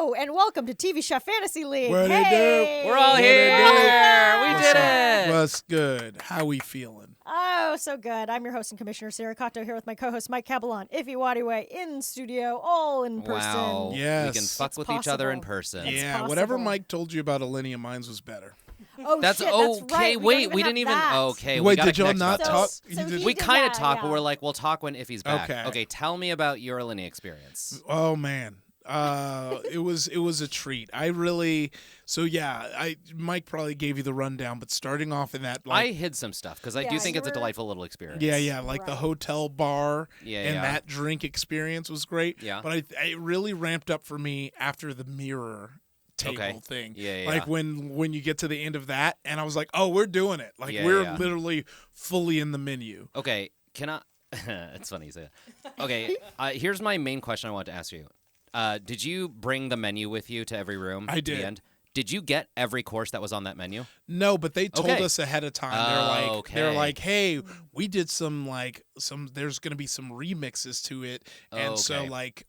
Hello, and welcome to TV Chef Fantasy League. What it do? We're all here. We did it. What's good? How we feeling? Oh, so good. I'm your host and commissioner, Sarah Cotto, here with my co-host, Mike Cabalon, Ify Wadiway, in studio, all in person. Wow. Yes. We can fuck It's with each other in possible. person. It's Yeah, possible. whatever Mike told you about Alinea, mine was better. Oh, That's shit, okay. that's right. Wait, we didn't even. Have that. Okay. Wait, we gotta did y'all connect not about talk? this. So You did- he We did kind of that, talk, yeah. but we're like, we'll talk when Iffy's back. Okay. Tell me about your Alinea experience. Oh man, it was a treat. Mike probably gave you the rundown, but starting off in that, I hid some stuff because I Yeah, do think you it's a were- delightful little experience. like the Right. hotel bar Yeah, and yeah. that drink experience was great. Yeah. But it really ramped up for me after the mirror table Okay. thing. Yeah, Like yeah. when you get to the end of that, and I was like, oh, we're doing it. Like Yeah, we're yeah. literally fully in the menu. Okay. Can I? It's funny you say that. Okay. Here's my main question I want to ask you. Did you bring the menu with you to every room? I at the did. end? Did you get every course that was on that menu? No, but they told Okay. us ahead of time. Oh, They're okay. like, hey, we did some there's gonna be some remixes to it, and so Okay.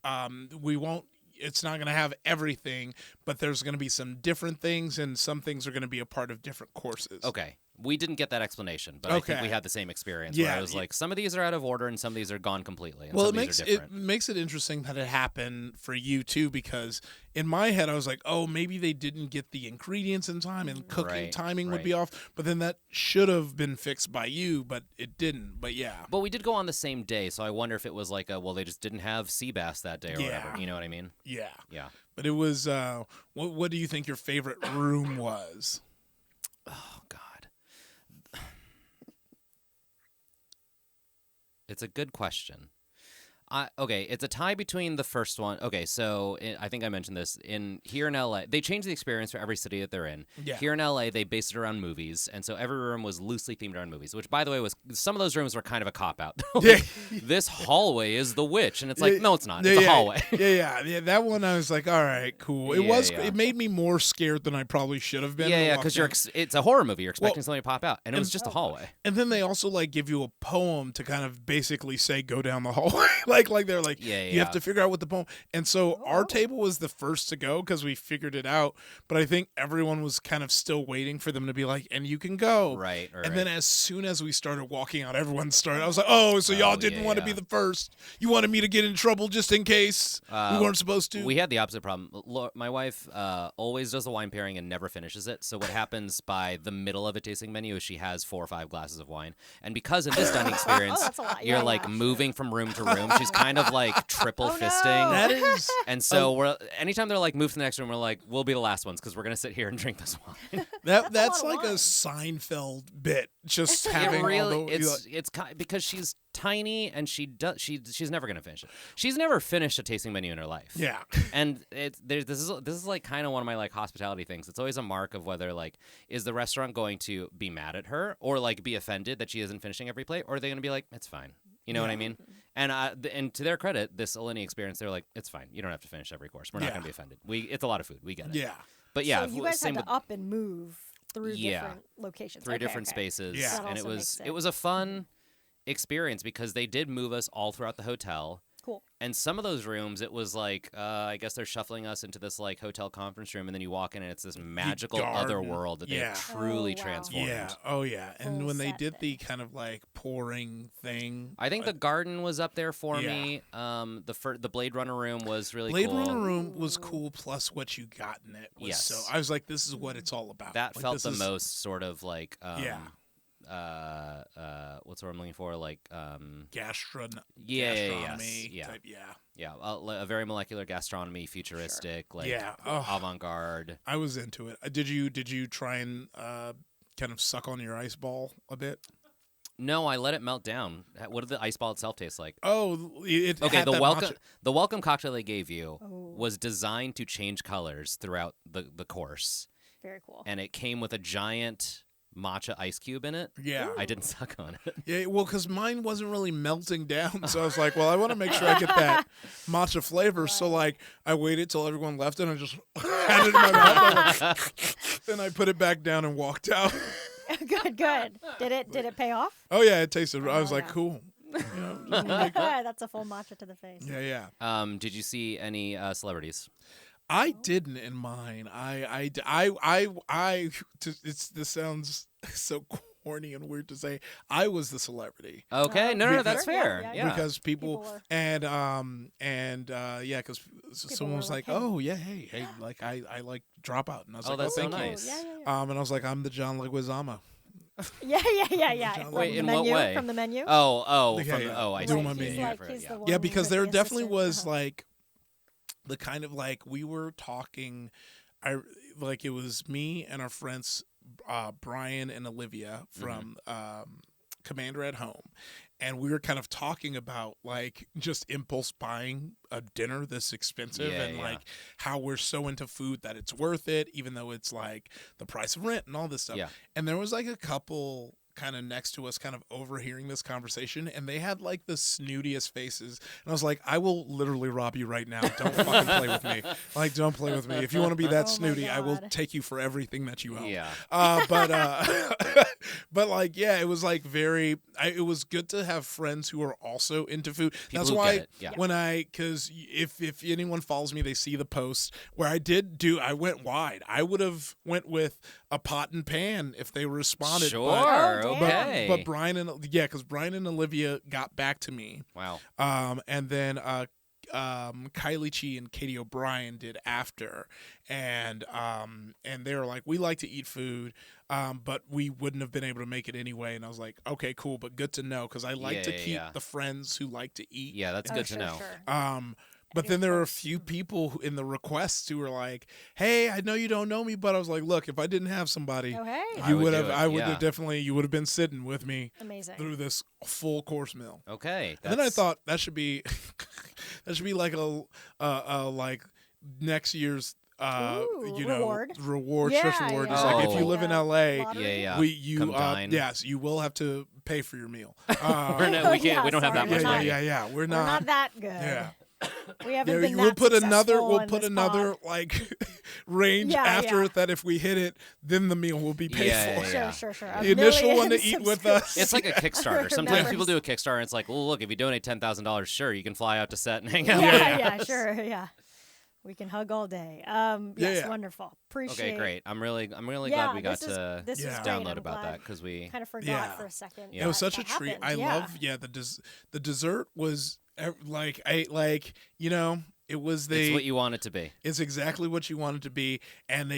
we won't. It's not gonna have everything, but there's gonna be some different things, and some things are gonna be a part of different courses. Okay. We didn't get that explanation, but I think Okay. we had the same experience where Yeah, I was like, some of these are out of order and some of these are gone completely. And Well, some it of makes these are different. it makes it interesting that it happened for you too, because in my head I was like, oh, maybe they didn't get the ingredients in time, and cooking Right, timing would right. be off. But then that should have been fixed by you, but it didn't. But yeah. But we did go on the same day, so I wonder if it was like they just didn't have sea bass that day or Yeah. whatever. You know what I mean? Yeah. Yeah. But it was. What do you think your favorite room was? Oh God. It's a good question. Okay, it's a tie between the first one. Okay, so I think I mentioned this. Here in LA, they changed the experience for every city that they're in. Yeah. Here in LA, they based it around movies, and so every room was loosely themed around movies. Which, by the way, was some of those rooms were kind of a cop out. This hallway is the witch, and it's like, no, it's not. It's a hallway. Yeah. That one I was like, all right, cool. It Yeah, was. yeah. It made me more scared than I probably should have been. Yeah, to because walk it's a horror movie. You're expecting Well, something to pop out, and it was just a hallway. down. And then they also give you a poem to kind of basically say go down the hallway. like they're like, Yeah, you have to figure out what the poem. And so our table was the first to go because we figured it out. But I think everyone was kind of still waiting for them to be like, and you can go. Right. And then as soon as we started walking out, everyone started. I was like, oh, so y'all didn't want to be the first. You wanted me to get in trouble just in case we weren't supposed to. We had the opposite problem. My wife always does the wine pairing and never finishes it. So what happens by the middle of a tasting menu is she has 4 or 5 glasses of wine. And because in this dining experience, that's a lot. you're Yeah. moving from room to room. She's kind of triple Oh, no. fisting. That is. And so anytime they're move to the next room, we're like, we'll be the last ones because we're gonna sit here and drink this wine. That's a lot like of a wine. Seinfeld bit. Just having It really, all the. it's because she's tiny and she's never gonna finish it. She's never finished a tasting menu in her life. Yeah. And this is kind of one of my hospitality things. It's always a mark of whether is the restaurant going to be mad at her or be offended that she isn't finishing every plate, or are they going to be like, it's fine. You know what I mean? And to their credit, this Alinea experience, they're like, it's fine. You don't have to finish every course. We're not going to be offended. It's a lot of food. We get it. Yeah. But yeah, So you guys same had to with up and move through different locations. 3 Okay, different okay. spaces. Yeah. That And also makes it was a fun experience because they did move us all throughout the hotel. Cool. And some of those rooms, it was I guess they're shuffling us into this hotel conference room, and then you walk in and it's this magical other garden. world that they Yeah. have truly Oh, wow. transformed. Yeah. Oh, yeah. And Full when they set did the thing. kind of pouring thing. I think the garden was up there for Yeah. me. The Blade Runner room was really Blade cool. Runner room was cool, plus what you got in it was Yes. so. I was like, this is what it's all about. That Like, felt this the is- most sort of Yeah. what's the word I'm looking for? Gastronomy. Yeah. Type, yeah. Yeah, a very molecular gastronomy, futuristic, Yeah. Oh. avant-garde. I was into it. Did you try and kind of suck on your ice ball a bit? No, I let it melt down. What did the ice ball itself taste like? Oh, it Okay, had the that welcome cocktail they gave you Oh. was designed to change colors throughout the course, Very cool. and it came with a giant matcha ice cube in it. Yeah. I didn't suck on it. Yeah, well, because mine wasn't really melting down, so I was like, well, I want to make sure I get that matcha flavor. So, I waited till everyone left, and I just had it in my mouth. Then I put it back down and walked out. Good. Did it pay off? Oh, yeah, it tasted. I was Oh, like, yeah. cool. That's a full matcha to the face. Yeah. Did you see any celebrities? I didn't in mine. This sounds so corny and weird to say. I was the celebrity. Okay, no, that's Sure, fair. yeah. Yeah. Because people People were- because someone were was like, like, "Hey." "Oh yeah, hey, like I like Dropout," and I was Oh, like, that's so thank you. nice. Yeah. And I was like, "I'm the John Leguizamo." Yeah. John Wait, From in the what menu, way? From the menu. Oh, Yeah, from yeah. I Doing see. my Yeah, menu. yeah, Like, yeah, he's yeah. the one Yeah, because with there the definitely assistant. was like the kind of like we were talking. It was me and our friends Brian and Olivia from Commander at Home, and we were kind of talking about like just impulse buying a dinner this expensive Yeah, and yeah. like how we're so into food that it's worth it, even though it's like the price of rent and all this stuff. Yeah. And there was like a couple kind of next to us kind of overhearing this conversation, and they had like the snootiest faces, and I was like, I will literally rob you right now. Don't fucking play with me. Like, don't play with me. If you want to be that Oh my snooty, I will God. take you for everything that you own. Yeah. But like, yeah, it was like it was good to have friends who are also into food. People That's who why get it, yeah. when because if anyone follows me, they see the post where I went wide. I would have went with a pot and pan if they responded. Sure. Oh, damn. Okay. But because Brian and Olivia got back to me. Wow. And then Kylie Chi and Katie O'Brien did after, and they were like, we like to eat food, but we wouldn't have been able to make it anyway. And I was like, okay, cool, but good to know, because I like to keep the friends who like to eat. Yeah, that's Oh, good to sure, know. sure. But then there were a few people in the requests who were like, "Hey, I know you don't know me, but I was like, look, if I didn't have somebody, Oh, hey. I would do it, I would yeah. have definitely, you would have been sitting with me Amazing. through this full course meal." Okay. And then I thought that should be, like a like next year's Ooh, you know reward. reward Yeah, chef reward. yeah. It's like if you Oh. live in LA, Lottery. Yeah. you Come dine. yes, you will have to pay for your meal. we can't. Yeah, We don't have that sorry, much we're money. yeah. We're We're not that good. Yeah. We haven't Yeah, been we'll that put successful in put this another pod. like range Yeah, after yeah. it that if we hit it, then the meal will be paid Yeah, for. yeah, Sure. The initial one to million eat with us. It's like a Kickstarter. Sometimes Members. people do a Kickstarter and it's like, well, look, if you donate $10,000, sure, you can fly out to set and hang out. Yeah, sure, yeah. We can hug all day. Yes, Yeah. wonderful. Appreciate. Okay, great. I'm really Yeah, glad we got this is- to this is Yeah. great. download I'm about glad. that because we. Kind of forgot Yeah. for a second. Yeah. It was that such a that treat. happened. I Yeah. love the dessert was it was It's what you want it to be. It's exactly what you want it to be, and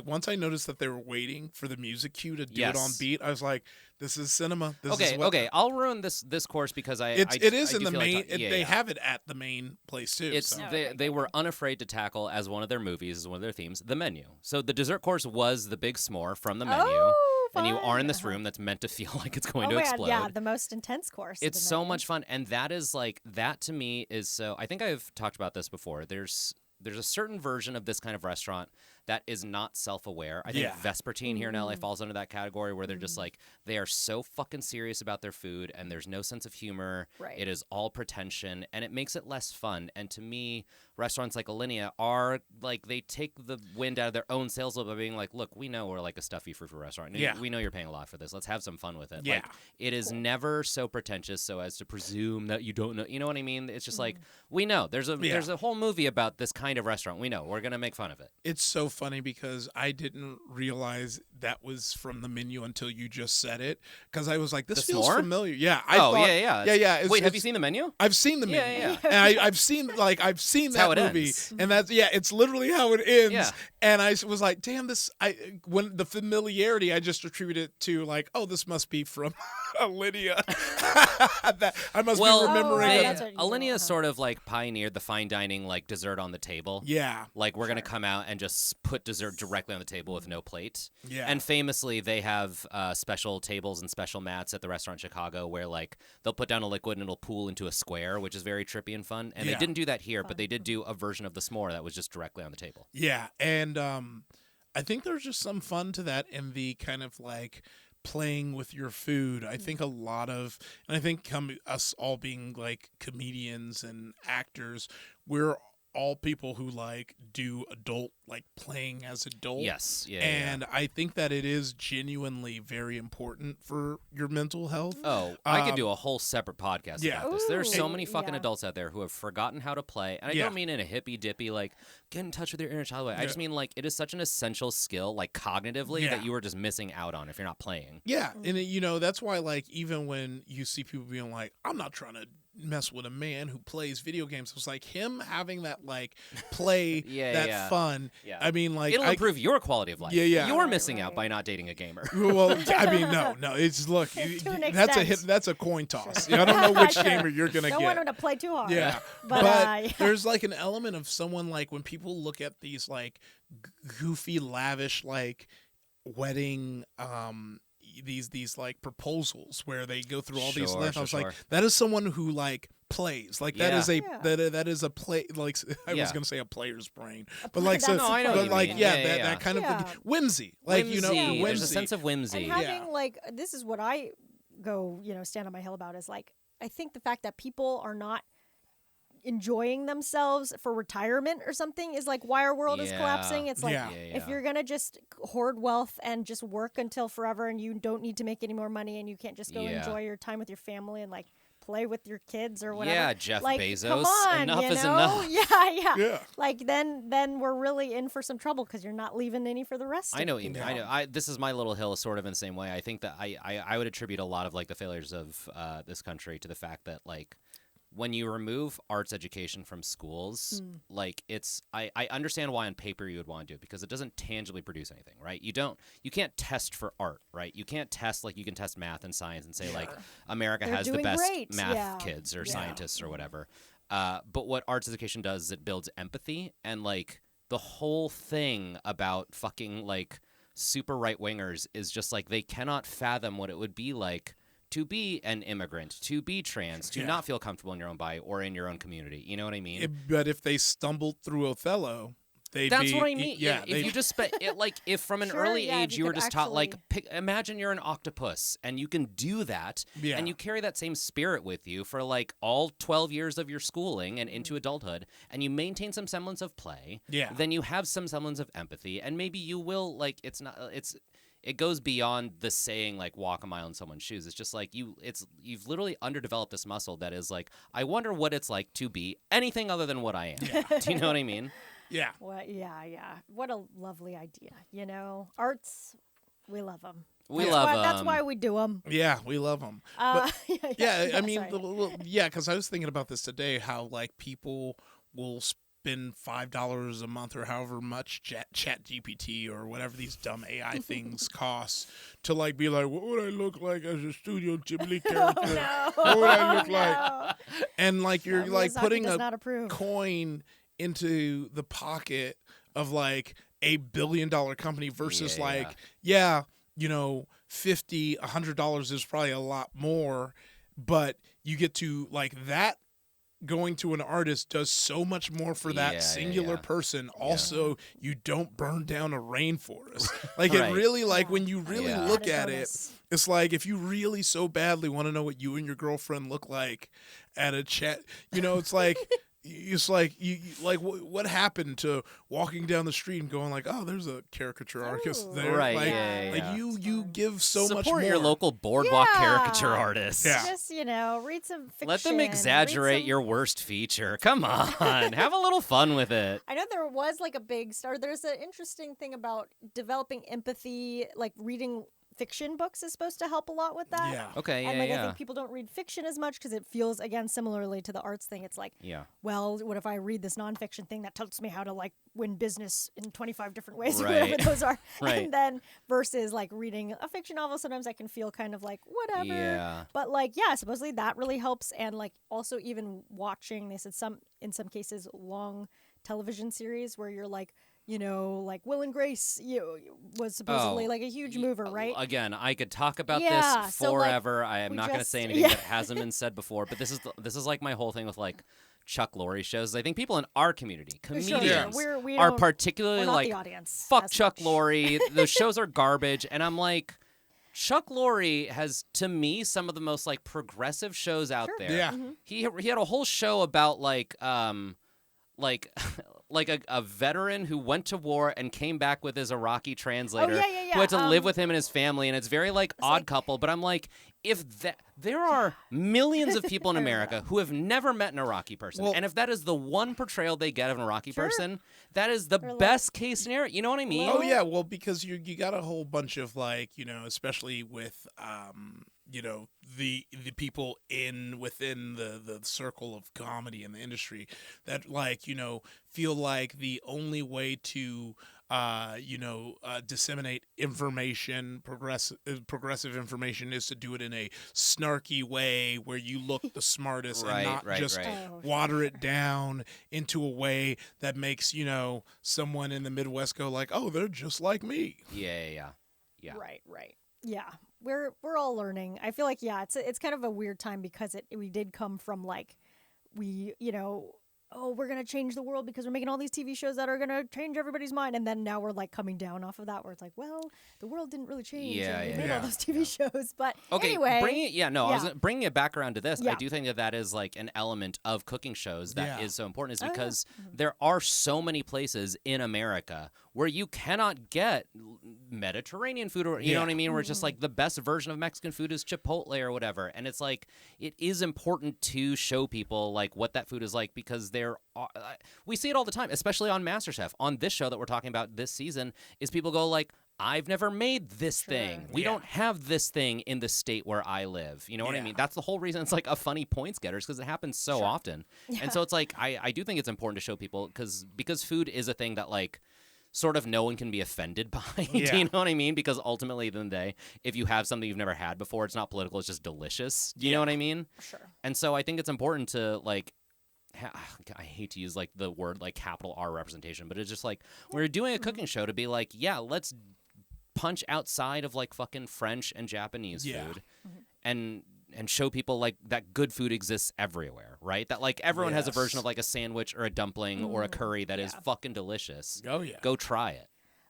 once I noticed that they were waiting for the music cue to do it on Yes. beat, I was like, "This is cinema." This is Okay, what okay. I'll ruin this course because it is I in do the feel like main. yeah, They yeah. have it at the main place too. It's so. they were unafraid to tackle as one of their movies, as one of their themes, the menu. So the dessert course was the big s'more from the menu, Oh, and you fun. are in this room that's meant to feel like it's going Oh to my God, explode. yeah, the most intense course. of It's the so menu. much fun, and that is like that to me is so. I think I've talked about this before. There's a certain version of this kind of restaurant that is not self-aware. I think Yeah. Vespertine here in LA falls under that category where they're just like they are so fucking serious about their food and there's no sense of humor. Right. It is all pretension and it makes it less fun. And to me, restaurants like Alinea are like they take the wind out of their own sails a little bit by being like, look, we know we're like a stuffy frou restaurant. Yeah. We know you're paying a lot for this. Let's have some fun with it. Yeah. Like it is never so pretentious so as to presume that you don't know. You know what I mean? It's just like we know there's a whole movie about this kind of restaurant. We know we're gonna make fun of it. It's so funny because I didn't realize that was from the menu until you just said it. Because I was like, "This The feels s'more? familiar." Yeah. I Oh thought, yeah. yeah. Wait, have you seen the menu? I've seen the Yeah, menu, yeah. and I've seen how that it movie, ends. and that's it's literally how it ends. Yeah. And I was like, "Damn, this!" When the familiarity, I just attributed it to like, "Oh, this must be from Alinea." That I must be remembering. Oh, right, it. that's what you Alinea know, sort of like pioneered the fine dining like dessert on the table. Yeah, Like we're gonna come out and just put dessert directly on the table with no plate. yeah, And famously, they have special tables and special mats at the restaurant in Chicago where like they'll put down a liquid and it'll pool into a square, which is very trippy and fun. And Yeah. they didn't do that here, but they did do a version of the s'more that was just directly on the table. yeah. And I think there's just some fun to that in the kind of like playing with your food. I think a lot of, and I think us all being like comedians and actors, we're all people who like do adult, like playing as adult. Yes. Yeah. And I think that it is genuinely very important for your mental health. Oh, I could do a whole separate podcast yeah. about this. There's so Ooh, many fucking yeah. adults out there who have forgotten how to play. And I Yeah. don't mean in a hippy dippy, like, get in touch with your inner child way. I just mean, like, it is such an essential skill, like, cognitively, that you are just missing out on if you're not playing. Yeah. And, you know, that's why, like, even when you see people being like, I'm not trying to mess with a man who plays video games, it's like him having that, like, play, fun. Yeah. I mean, like, It'll improve your quality of life. Yeah, yeah. You're missing out by not dating a gamer. Well, I mean, no. It's look, To an that's a extent. That's a coin toss. I don't know which gamer you're gonna Don't get. want him to play too hard. Yeah, But, there's like an element of someone, like, when people look at these like goofy, lavish, like wedding these like proposals where they go through all these lengths. I was like, that is someone who like plays. Like that is a that is a play. Like I was gonna say a player's brain, but like so, I know but what like you mean. that kind of whimsy. Like whimsy. you know, whimsy. There's a sense of whimsy. And having like, this is what I go, stand on my hill about, is like, I think the fact that people are not enjoying themselves for retirement or something is like why our world is collapsing. It's like, if you're gonna just hoard wealth and just work until forever and you don't need to make any more money and you can't just go enjoy your time with your family and like play with your kids or whatever. Yeah, Jeff like, Bezos. Come on, enough you is know? enough. Yeah. Like then we're really in for some trouble because you're not leaving any for the rest. I know what you mean. I know. This is my little hill, sort of in the same way. I think that I would attribute a lot of like the failures of this country to the fact that like when you remove arts education from schools, like I understand why on paper you would want to do it because it doesn't tangibly produce anything, right? You can't test for art, right? You can't test like you can test math and science and say like America has the best math kids or scientists or whatever. But what arts education does is it builds empathy, and like the whole thing about fucking like super right wingers is just like they cannot fathom what it would be like to be an immigrant, to be trans, to not feel comfortable in your own body or in your own community. You know what I mean? But if they stumbled through Othello, that's what I mean. Yeah, if you just if from an early age you were just taught like imagine you're an octopus and you can do that and you carry that same spirit with you for like all 12 years of your schooling and into adulthood and you maintain some semblance of play, then you have some semblance of empathy and maybe you will like it goes beyond the saying like walk a mile in someone's shoes. It's just like you've literally underdeveloped this muscle that is like, I wonder what it's like to be anything other than what I am. Do you know what I mean? Yeah. Well, yeah. What a lovely idea. Arts, we love them. That's why we do them. Yeah, we love them. I mean, because I was thinking about this today, how like people will spend $5 a month or however much Chat GPT or whatever these dumb AI things cost to like be like, what would I look like as a Studio Ghibli character? What would I look like? And like you're like putting a coin into the pocket of like $1 billion company versus $50, $100 is probably a lot more, but you get to like that. Going to an artist does so much more for that singular person. Also, you don't burn down a rainforest. Like it really, like when you really look at it, it's like if you really so badly want to know what you and your girlfriend look like at a chat, it's like. It's like you like what happened to walking down the street and going like, oh, there's a caricature artist there, right? Like you give so much more. Support your local boardwalk caricature artist. Yeah. Just read some fiction. Let them exaggerate your worst feature. Come on, have a little fun with it. I know there was like a big star. There's an interesting thing about developing empathy, like reading fiction books is supposed to help a lot with that. Yeah. Okay. And I think people don't read fiction as much because it feels, again, similarly to the arts thing. It's like, well, what if I read this nonfiction thing that tells me how to like win business in 25 different ways or whatever those are. And then versus like reading a fiction novel, sometimes I can feel kind of like whatever. Yeah. But like, supposedly that really helps. And like also even watching, they said in some cases, long television series where you're like, like Will and Grace was supposedly like a huge mover, right? Again, I could talk about this forever. I am not going to say anything that hasn't been said before, but this is like my whole thing with like Chuck Lorre shows. I think people in our community, comedians, are particularly like, fuck Chuck Lorre. Those shows are garbage. And I'm like, Chuck Lorre has, to me, some of the most like progressive shows out there. Yeah. He had a whole show about like like a veteran who went to war and came back with his Iraqi translator who had to live with him and his family, and it's very like odd couple. But I'm like, there are millions of people in America who have never met an Iraqi person, and if that is the one portrayal they get of an Iraqi person, that is the best case scenario. You know what I mean? Oh yeah, well, because you got a whole bunch of like, especially with the people within the circle of comedy in the industry that like feel like the only way to disseminate information, progressive information, is to do it in a snarky way where you look the smartest and not just water it down into a way that makes someone in the Midwest go like, oh, they're just like me. Yeah. Right. Yeah. We're all learning. I feel like it's kind of a weird time because we did come from like we're going to change the world because we're making all these TV shows that are going to change everybody's mind. And then now we're like coming down off of that where it's like, well, the world didn't really change. We made all those TV shows. But anyway. Bringing it back around to this, I do think that is like an element of cooking shows that is so important is because there are so many places in America where you cannot get Mediterranean food or, you know what I mean? Where it's just like the best version of Mexican food is Chipotle or whatever. And it's like, it is important to show people like what that food is like because we see it all the time, especially on MasterChef. On this show that we're talking about this season is people go like, I've never made this thing. We don't have this thing in the state where I live. You know what I mean? That's the whole reason it's like a funny points getter because it happens so often. And so it's like, I do think it's important to show people because food is a thing that like, sort of no one can be offended by. Do you know what I mean? Because ultimately, at the end of the day, if you have something you've never had before, it's not political, it's just delicious. Do you know what I mean? Sure. And so I think it's important to, like, I hate to use, like, the word, like, capital R representation, but it's just, like, we're doing a cooking show to be like, let's punch outside of, like, fucking French and Japanese food and show people like that good food exists everywhere, right? That like everyone has a version of like a sandwich or a dumpling or a curry that is fucking delicious. Oh yeah. Go try it.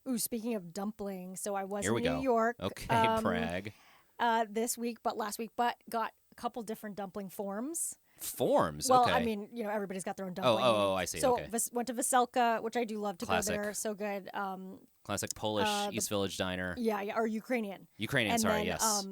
Ooh, speaking of dumplings, so I was in New York. Okay, brag. This week, but last week, but got a couple different dumpling forms. Forms? Well, okay. I mean, everybody's got their own dumpling. Oh, I see. So okay. Went to Veselka, which I do love to Classic. go there. So good. Classic Polish East Village diner. Yeah, or Ukrainian. And sorry, yes.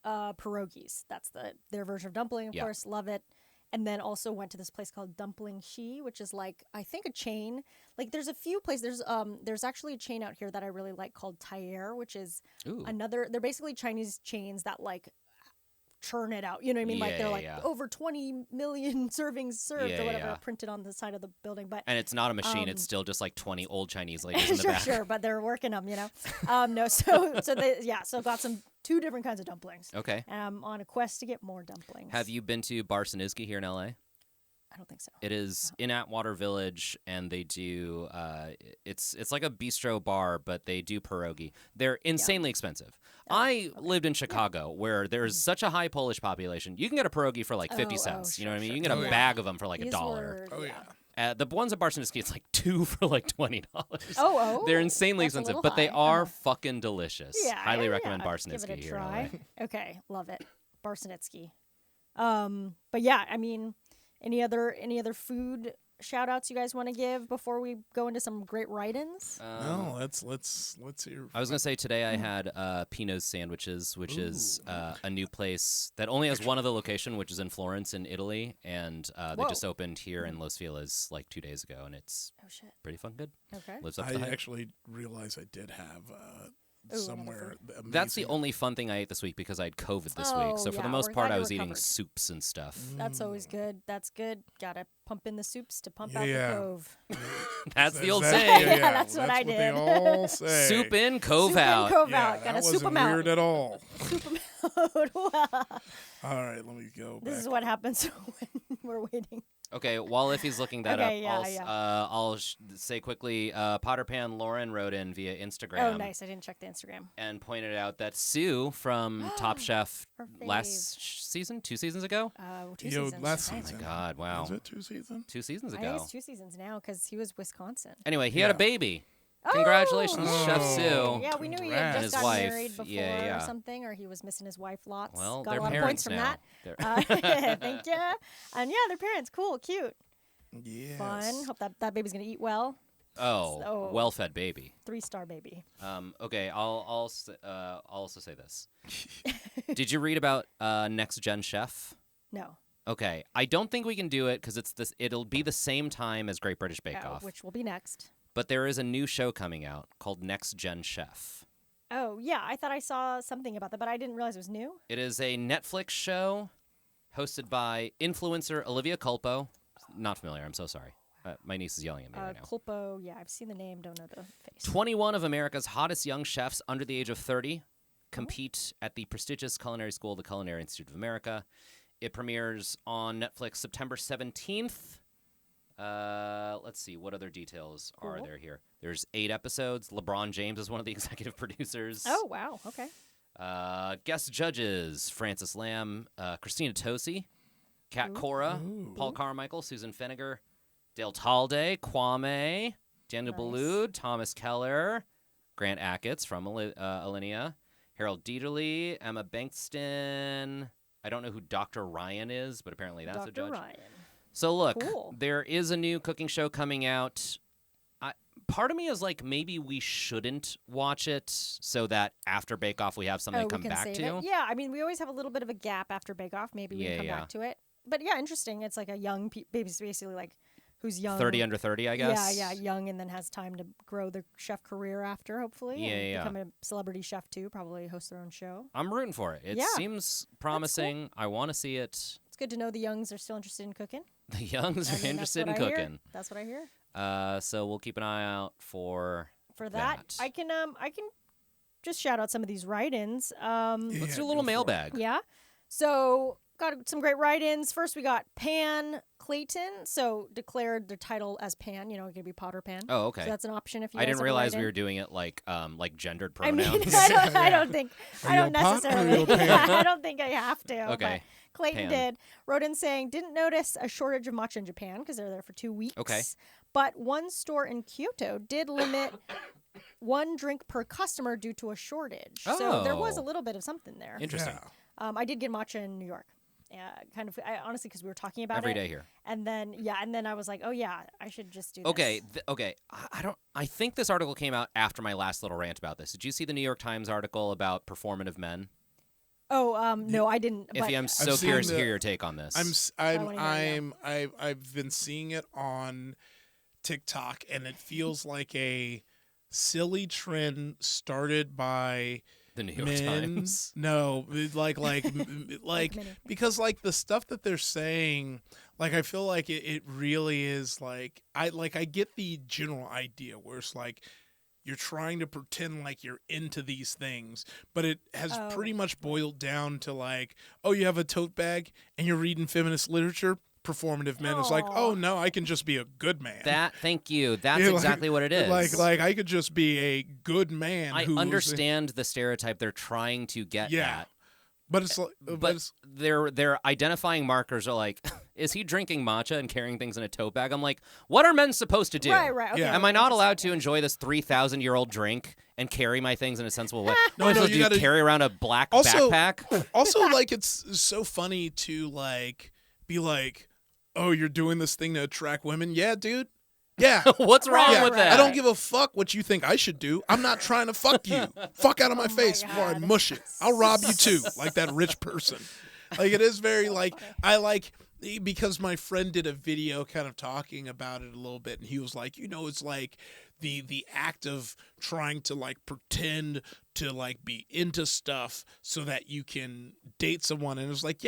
Pierogies. That's their version of dumpling, of course. Love it. And then also went to this place called Dumpling Shi, which is like, I think a chain. Like there's a few places. There's actually a chain out here that I really like called Tayer, which is they're basically Chinese chains that like churn it out. You know what I mean? Like they're like over 20 million servings served or whatever printed on the side of the building. But and it's not a machine. It's still just like 20 old Chinese ladies in the back. Sure, but they're working them, No, so got two different kinds of dumplings. Okay. And I'm on a quest to get more dumplings. Have you been to Bastianich here in LA? I don't think so. It is in Atwater Village, and they do. It's like a bistro bar, but they do pierogi. They're insanely expensive. I lived in Chicago, where there's such a high Polish population. You can get a pierogi for like 50 cents. You know what I mean? You can get a bag of them for like $1. The ones at Bastianich, it's like 2 for like $20. They're insanely expensive, but they are fucking delicious. Highly recommend Bastianich here in LA. Okay, love it, Bastianich. But yeah, I mean. Any other food shout outs you guys want to give before we go into some great write-ins? No, let's hear. I was gonna say today I had Pino's Sandwiches, which is a new place that only has one other location, which is in Florence in Italy, and they just opened here in Los Feliz like 2 days ago, and it's pretty fun good. Okay, lives up to the hype. I actually realized I did have. Somewhere. That's the only fun thing I ate this week because I had COVID this week. So for the most part, I was eating soups and stuff. That's always good. That's good. Gotta pump in the soups to pump out the cove. That's the old saying. That's what I did. They all say. Soup in, cove out. Soup in, cove out. Gotta soup them out. Weird at all. Soup them out. All right, let me go back. This is what happens when we're waiting. Okay, while if he's looking that up, I'll say quickly, Potter Pan Lauren wrote in via Instagram. Oh, nice. I didn't check the Instagram. And pointed out that Sue from Top Chef last season, 2 seasons ago? 2 seasons. Last Nice. season. Oh my God, wow. Was it 2 seasons? 2 seasons I ago. think it's 2 seasons now because he was Wisconsin. Anyway, he had a baby. Congratulations, Chef Sue. Yeah, we knew he had just got wife. married before or something, or he was missing his wife lots. Well, got they're a lot of points parents from now. that. Thank you. And yeah, their parents, cool, cute. Yes. Fun. Hope that baby's gonna eat well. Oh, So- well-fed baby. 3-star baby. Okay, I'll also say this. Did you read about Next Gen Chef? No. Okay, I don't think we can do it because it'll be the same time as Great British Bake Off. Which will be next. But there is a new show coming out called Next Gen Chef. Oh, yeah. I thought I saw something about that, but I didn't realize it was new. It is a Netflix show hosted by influencer Olivia Culpo. Not familiar. I'm so sorry. My niece is yelling at me right now. Culpo. Yeah, I've seen the name. Don't know the face. 21 of America's hottest young chefs under the age of 30 compete at the prestigious culinary school, the Culinary Institute of America. It premieres on Netflix September 17th. Let's see. What other details are there here? There's 8 episodes. LeBron James is one of the executive producers. Oh, wow. Okay. Guest judges, Francis Lamb, Christina Tosi, Kat Cora, Paul Carmichael, Susan Feniger, Dale Talde, Kwame, Daniel Boulud, Thomas Keller, Grant Achatz from Alinea, Harold Dieterle, Emma Bankston. I don't know who Dr. Ryan is, but apparently that's a judge. Dr. Ryan. So look, Cool. there is a new cooking show coming out. Part of me is like, maybe we shouldn't watch it so that after Bake Off we have something to come we can back save to. it. Yeah, I mean, we always have a little bit of a gap after Bake Off. Maybe we can come back to it. But yeah, interesting. It's like a young baby's basically like who's young. 30 under 30, I guess. Yeah, young and then has time to grow their chef career after, hopefully. And become a celebrity chef too, probably host their own show. I'm rooting for it. It seems promising. Cool. I want to see it. It's good to know the youngs are still interested in cooking. The youngs are interested in cooking. That's what I hear. So we'll keep an eye out for that. I can just shout out some of these write-ins. Let's do a little mailbag. Yeah. So got some great write-ins. First, we got Pan Clayton. So declared the title as Pan. You know, it could be Potter Pan. Oh, okay. So that's an option if you. I didn't realize we were doing it like gendered pronouns. I mean, I don't think. I don't necessarily. I don't think I have to. Okay. But Clayton wrote in saying, didn't notice a shortage of matcha in Japan because they're there for 2 weeks. Okay. But one store in Kyoto did limit 1 drink per customer due to a shortage. Oh. So there was a little bit of something there. Interesting. Yeah. I did get matcha in New York. Honestly, because we were talking about every day here. And then I was like, oh yeah, I should just do this. Okay. I think this article came out after my last little rant about this. Did you see the New York Times article about performative men? Oh, no, I didn't. Iffy, I'm so curious to hear your take on this. I've been seeing it on TikTok, and it feels like a silly trend started by the New York Times. No, like because like the stuff that they're saying, like I feel like it really is like I get the general idea where it's like you're trying to pretend like you're into these things, but it has pretty much boiled down to like, oh, you have a tote bag and you're reading feminist literature. Performative men is like, oh no, I can just be a good man. Thank you. That's exactly what it is. Like I could just be a good man. I understand the stereotype they're trying to get at. But it's like, their identifying markers are like, is he drinking matcha and carrying things in a tote bag? I'm like, what are men supposed to do? Right. Okay. Am I not allowed to enjoy this 3,000-year-old drink and carry my things in a sensible way? No, you got to carry around a black backpack. Also, like, it's so funny to like be like, oh, you're doing this thing to attract women? Yeah, dude. Yeah. What's wrong with that? I don't give a fuck what you think I should do. I'm not trying to fuck you. Fuck out of my face before I mush it. I'll rob you too, like that rich person. Like, it is very like, I like, because my friend did a video kind of talking about it a little bit, and he was like, it's like the act of trying to like pretend to like be into stuff so that you can date someone, and it was like,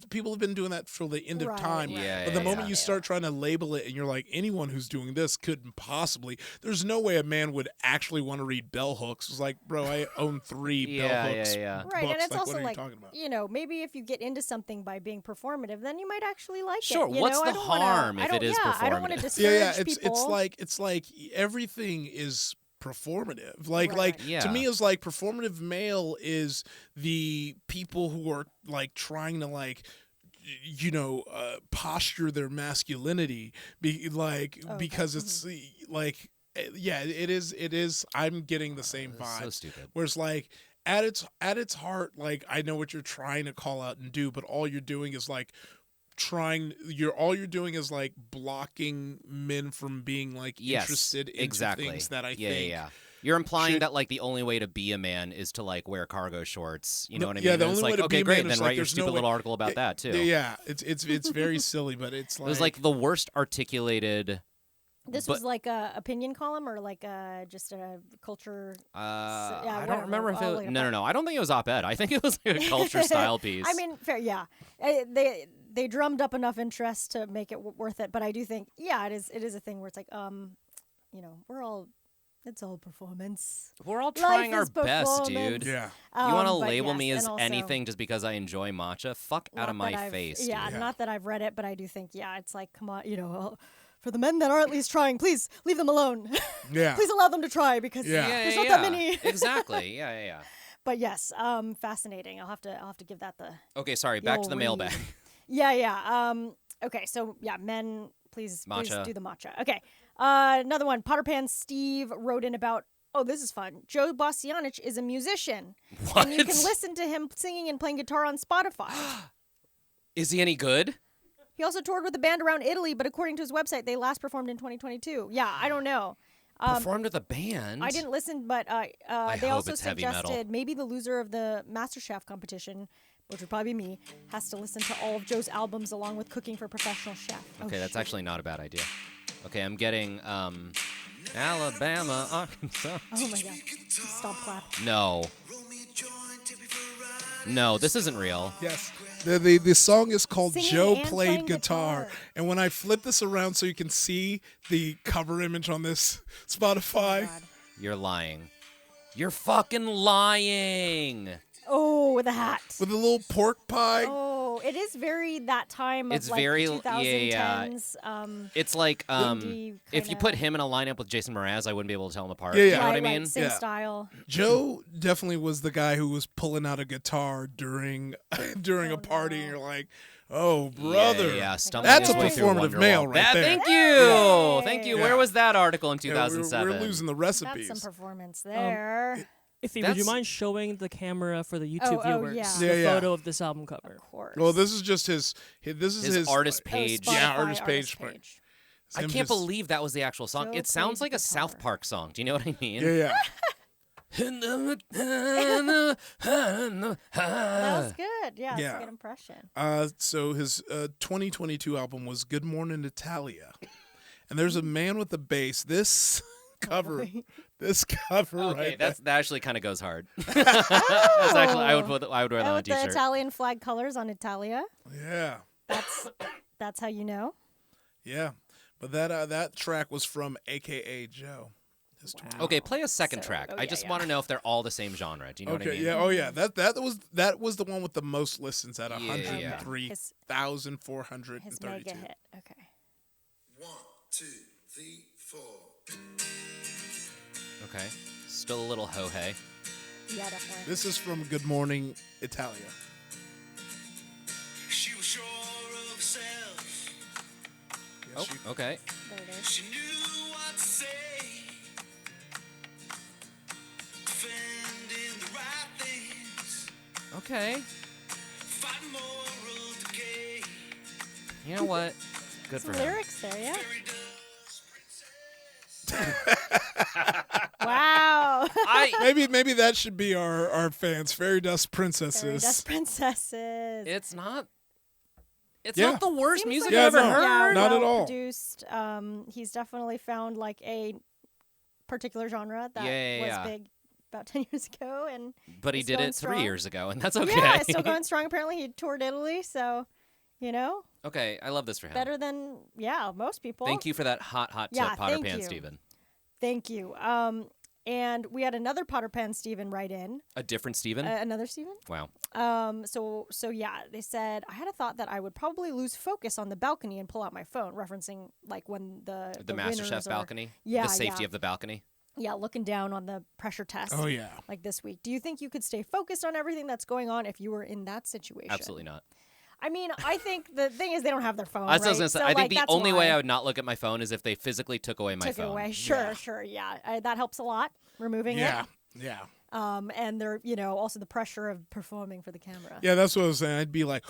people have been doing that for the end of time. But the moment you start trying to label it, and you're like, anyone who's doing this couldn't possibly. There's no way a man would actually want to read bell hooks. It's like, bro, I own 3 bell hooks. Right, and it's like, also what like, maybe if you get into something by being performative, then you might actually like it. Sure, what's the harm if it is performative? I don't want to discourage people. It's like everything is performative. To me, is like performative male is the people who are like trying to like posture their masculinity because it's like it is I'm getting the same vibe. So stupid. Whereas like at its heart, like I know what you're trying to call out and do, but all you're doing is like all you're doing is like blocking men from being like interested in things that I think. Yeah. You're implying that like the only way to be a man is to like wear cargo shorts. You know what I mean? Yeah, the it's only way like, to be okay, a great. man Then is write like, your there's stupid no little way- article about that too. Yeah, it's very silly, but it's like It was like the worst articulated. This was like a opinion column or like just a culture. I don't remember if it. No. I don't think it was op-ed. I think it was like a culture style piece. I mean, fair, yeah. They drummed up enough interest to make it worth it, but I do think, yeah, it is a thing where it's like, it's all performance. We're all trying Life our is best, dude. performance. yeah. You want to But label yes, me as and also- anything just because I enjoy matcha? Fuck out of Not that my I've- face, Yeah, dude. not that I've read it, but I do think, yeah, it's like, come on, for the men that are at least trying, please leave them alone. Yeah. Please allow them to try because Yeah. there's not that many. Exactly. Yeah. But yes, fascinating. I'll have to give that the. Okay, sorry. Back to the You'll mailbag. Yeah. Okay, so yeah, men, please Matcha. do the matcha. Okay, another one. Potterpan Steve wrote in about. Oh, this is fun. Joe Bastianich is a musician, What? and you can listen to him singing and playing guitar on Spotify. Is he any good? He also toured with a band around Italy, but according to his website, they last performed in 2022. Yeah, I don't know. Performed with a band? I didn't listen, but they hope also it's heavy metal. suggested maybe the loser of the MasterChef competition, which would probably be me, has to listen to all of Joe's albums along with Cooking for a Professional Chef. Okay, that's actually not a bad idea. Okay, I'm getting Alabama, Arkansas. Oh my god! Stop clap. No, this isn't real. Yes. The song is called Singing Joe and Played playing guitar. guitar. And when I flip this around so you can see the cover image on this Spotify. God. You're lying. You're fucking lying. Oh, with a hat. With a little pork pie. Oh, it is very that time of It's like very- 2010s. It's like Indie if you kinda- put him in a lineup with Jason Mraz, I wouldn't be able to tell them apart. Yeah, You yeah. know what I right, mean? same Yeah. style. Joe definitely was the guy who was pulling out a guitar during a party, and no. you're like, "Oh, brother, Yeah, stumbling that's a his way through performative male Wonderwall. right there." Thank you. Yay. Thank you. Yeah. Where was that article in Yeah, 2007? we're losing the That's recipes. some performance there. Iffy, would you That's- mind showing the camera for the YouTube Oh, viewers yeah. the Yeah, yeah. photo of this album cover? Of course. Well, this is just his artist Oh, page. Yeah, Spotify artist page. page. It's I him can't just- believe that was the actual song. Joe It sounds played like a South guitar. Park song. Do you know what I mean? Yeah. That was good. Yeah, it's Yeah. a good impression. So his 2022 album was Good Morning Italia. And there's a man with a bass. This cover boy. right Okay, there. that actually kind of goes hard. That's actually I would wear that on a With the t-shirt. Italian flag colors on Italia. Yeah. That's how you know. Yeah. But that track was from AKA Joe. His 20 Okay, play a second So- track. oh, I yeah, just yeah. want to know if they're all the same genre. Do you know Okay, what I mean? yeah, oh yeah. That was the one with the most listens at Yeah. 103,430. His mega hit. Okay. 1, 2, 3, 4. Okay. Still a little ho-hey. Yeah, definitely. This is from Good Morning Italia. She was sure of herself. Oh, okay. There it is. She knew what to say. Defending the right things. Okay. Fighting moral decay. You know what? Good Some for him. lyrics there, yeah. Fairy dust princess. Wow. Maybe that should be our fans. Fairy Dust Fairy Princesses. Dust Princesses. It's not Yeah. not the worst Seems music like I've Yeah, ever no. heard. Not at well all. Produced. He's definitely found like a particular genre that Yeah, was yeah. big about 10 years ago, and But he It's did going it 3 strong. years ago, and that's okay. yeah, it's still going strong. Apparently, he toured Italy, so Okay, I love this for him. better than most people. Thank you for that hot tip, Yeah, Potter thank Pan you. Steven. Thank you. And we had another Potter Pan Steven write in. A different Steven? Another Steven. Wow. So yeah, they said I had a thought that I would probably lose focus on the balcony and pull out my phone, referencing like when the The MasterChef winners are- balcony? Yeah, The safety yeah. of the balcony? Yeah, looking down on the pressure test. Oh yeah. Like this week. Do you think you could stay focused on everything that's going on if you were in that situation? Absolutely not. I mean, I think the thing is they don't have their phone. That's what I was right? gonna say. So, I think like, the that's only way why. I would not look at my phone is if they physically took away my took phone. it away. Sure, Yeah. sure, yeah. That helps a lot. Removing Yeah. it. Yeah. And they're also the pressure of performing for the camera. Yeah, that's what I was saying. I'd be like,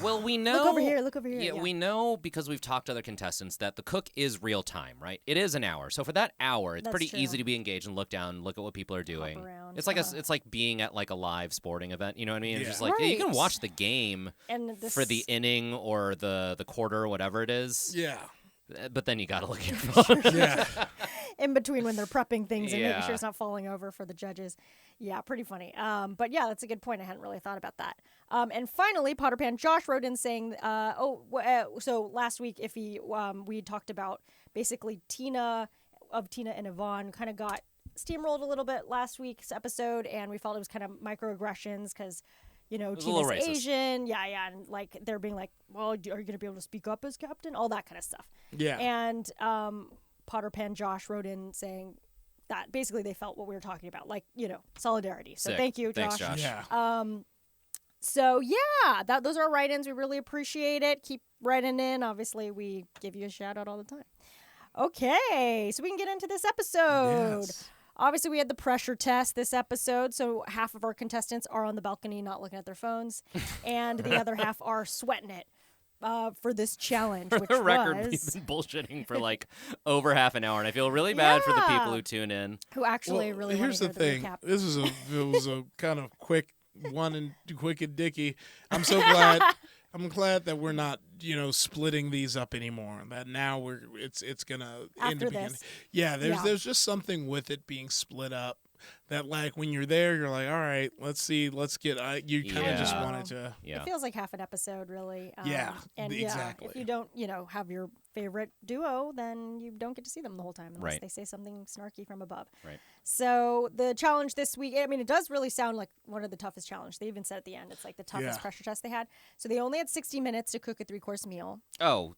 Well, we know. Look over here. Look over here. Yeah, we know because we've talked to other contestants that the cook is real time, right? It is an hour. So for that hour, it's That's pretty true. easy to be engaged and look down, look at what people are doing. around, It's like it's like being at like a live sporting event. You know what I mean? It's Yeah. just like you can Right. watch the game And this, for the inning or the quarter or whatever it is. Yeah. But then you got to look at your phone. Yeah. in between when they're prepping things and making Yeah. sure it's not falling over for the judges. Yeah, pretty funny. But yeah, that's a good point. I hadn't really thought about that. And finally, Potterpan Josh wrote in saying, so last week, Iffy, we talked about basically Tina and Yvonne kind of got steamrolled a little bit last week's episode, and we felt it was kind of microaggressions because, you know, was a little Tina's racist. Asian. Yeah, and like they're being like, well, are you going to be able to speak up as captain? All that kind of stuff. Yeah. And Potterpan Josh wrote in saying that basically they felt what we were talking about, like, you know, solidarity. So Sick. thank you, Thanks, Josh. Josh. Yeah. So yeah, those are our write-ins. We really appreciate it. Keep writing in. Obviously, we give you a shout out all the time. Okay, so we can get into this episode. Yes. Obviously, we had the pressure test this episode, so half of our contestants are on the balcony not looking at their phones, and the other half are sweating it for this challenge, For which the record, was we've been bullshitting for like over half an hour, and I feel really bad for the people Yeah. who tune in. who actually really want here's to the hear thing. the recap. This is it was a kind of quick one and quick and dicky. I'm so glad. I'm glad that we're not, you know, splitting these up anymore. That now it's gonna After end up being. this. Yeah, Yeah. there's just something with it being split up. That like when you're there, you're like, all right, let's get. You kind of just Yeah. wanted to. Yeah. It feels like half an episode, really. Yeah, and exactly. if you don't, you know, have your favorite duo, then you don't get to see them the whole time unless Right. they say something snarky from above. Right. So the challenge this week, I mean, it does really sound like one of the toughest challenges. They even said at the end, it's like the toughest Yeah. pressure test they had. So they only had 60 minutes to cook a 3-course meal. Oh,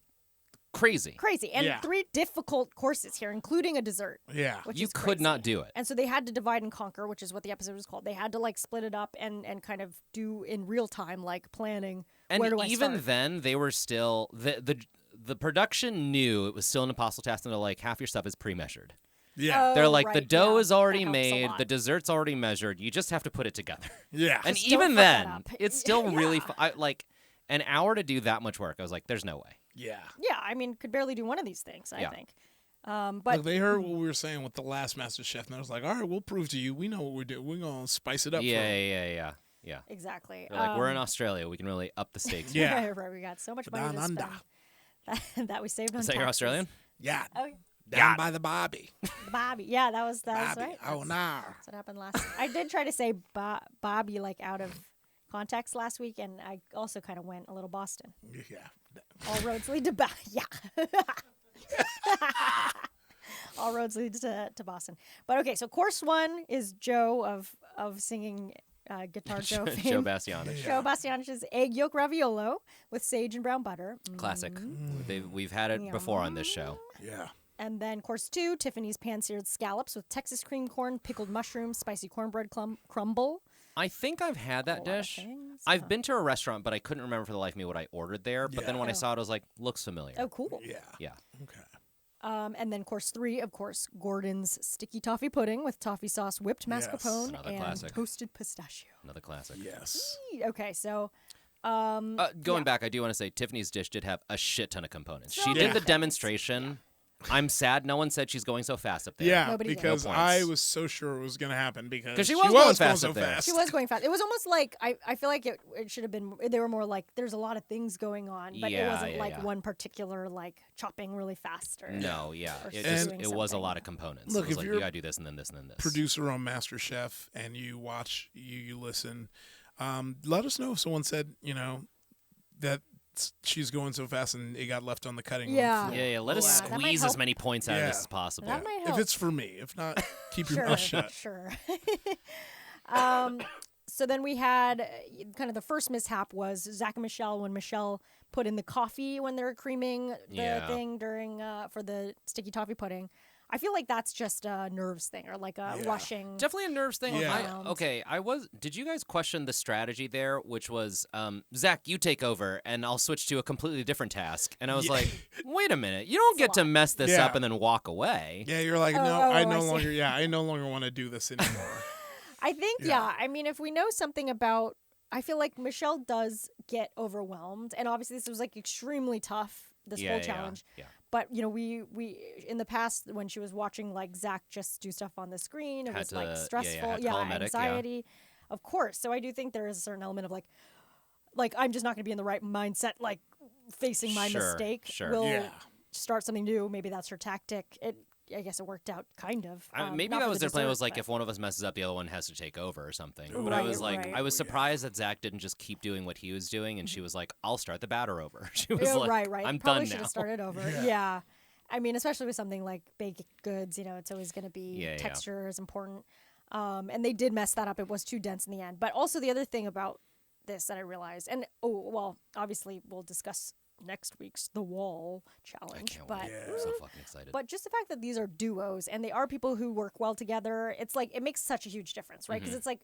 crazy. Crazy. And Yeah. 3 difficult courses here, including a dessert. Yeah. Which You is could crazy. not do it. And so they had to divide and conquer, which is what the episode was called. They had to like split it up and kind of do in real time, like planning. And where do I even start? then, they were still the production knew it was still an impossible task, and they're like, half your stuff is pre-measured. Yeah. They're Oh, like, the right, dough yeah, is already that helps a made, lot. the dessert's already measured. You just have to put it together. Yeah. And Just don't even fuck that then, up. it's still really Yeah. like an hour to do that much work. I was like, there's no way. yeah. Yeah, I mean, could barely do one of these things, I Yeah. think. But Look, they heard what we were saying with the last MasterChef, and I was like, all right, we'll prove to you. We know what we're doing. We're gonna spice it up. Yeah, for 'em." yeah. exactly. They're like, we're in Australia. We can really up the stakes. Yeah. right, we got so much money Down to under. spend that we saved on Is that your taxes. Australian? Yeah. Oh, yeah. Down by the Bobby. The Bobby. Yeah, that was Bobby. right. Oh, That's- nah. That's what happened last. I did try to say Bobby like out of context last week, and I also kind of went a little Boston. Yeah. All roads lead to yeah. All roads lead to Boston. But okay, so course 1 is Joe of singing Guitar Joe fame. Joe Bastianich. Joe Bastianich's egg yolk raviolo with sage and brown butter. Classic. We've had it before on this show. Yeah. And then course 2, Tiffany's pan-seared scallops with Texas cream corn, pickled mushrooms, spicy cornbread crumble. I think I've had that A lot of dish. things. I've been to a restaurant, but I couldn't remember for the life of me what I ordered there. But then Yeah. when I Oh. saw it, I was like, looks familiar. Oh, cool. Yeah. Yeah. Okay. And then course 3, of course, Gordon's sticky toffee pudding with toffee sauce, whipped Yes. mascarpone, Another and classic. toasted pistachio. Another classic. Yes. Okay, so Going back, I do want to say Tiffany's dish did have a shit ton of components. So She many did the things. demonstration. I'm sad no one said she's going so fast up there. Yeah, Nobody did. because No I points. was so sure it was going to happen because 'Cause she she was was going going fast so up there. fast. she was going fast. It was almost like I feel like it should have been. They were more like there's a lot of things going on, but it Yeah, wasn't yeah, like yeah. one particular like chopping really fast or No, yeah. Or It, just, doing it was a something. lot of components. Look, it was if like, you're you got to do this and then this and then this. Producer on MasterChef and you watch, you listen, let us know if someone said, you know, that she's going so fast and it got left on the cutting Yeah. room floor. Yeah, let us Yeah, that might squeeze as help. many points out of this Yeah. as possible. That might If help. it's for me. If not, keep your Sure, mouth shut. sure. So then we had kind of the first mishap was Zach and Michelle when Michelle put in the coffee when they were creaming the Yeah. thing during for the sticky toffee pudding. I feel like that's just a nerves thing or like a Yeah. rushing. Definitely a nerves thing. Yeah. Did you guys question the strategy there, which was, Zach, you take over, and I'll switch to a completely different task? And I was Yeah. like, wait a minute, you don't get to mess this Yeah. up and then walk away. Yeah, you're like, no, Oh, I I no see. longer, I no longer want to do this anymore. I think, Yeah. I mean, if we know something about I feel like Michelle does get overwhelmed, and obviously this was like extremely tough. This whole challenge. Yeah. But you know, we in the past when she was watching like Zach just do stuff on the screen, it Had was like to- stressful, had to call a medic, yeah. anxiety, of course. So I do think there is a certain element of like I'm just not going to be in the right mindset, like facing my Sure, mistake. sure. We'll Yeah. start something new. Maybe that's her tactic. I guess it worked out kind of. Maybe not that for was the their plan. dessert, was like but- if one of us messes up, the other one has to take over or something. But I Right, was like, right. I was surprised that Zach didn't just keep doing what he was doing, and she was like, "I'll start the batter over." She was Yeah, like, right. "I'm Probably done should now." have started over. Yeah. Yeah. I mean, especially with something like baked goods, you know, it's always going to be Yeah, yeah. texture is important. And they did mess that up. It was too dense in the end. But also the other thing about this that I realized, and obviously we'll discuss next week's The Wall I challenge. can't But wait. I'm so fucking excited. but just the fact that these are duos and they are people who work well together, it's like it makes such a huge difference, right? Mm-hmm. Because it's like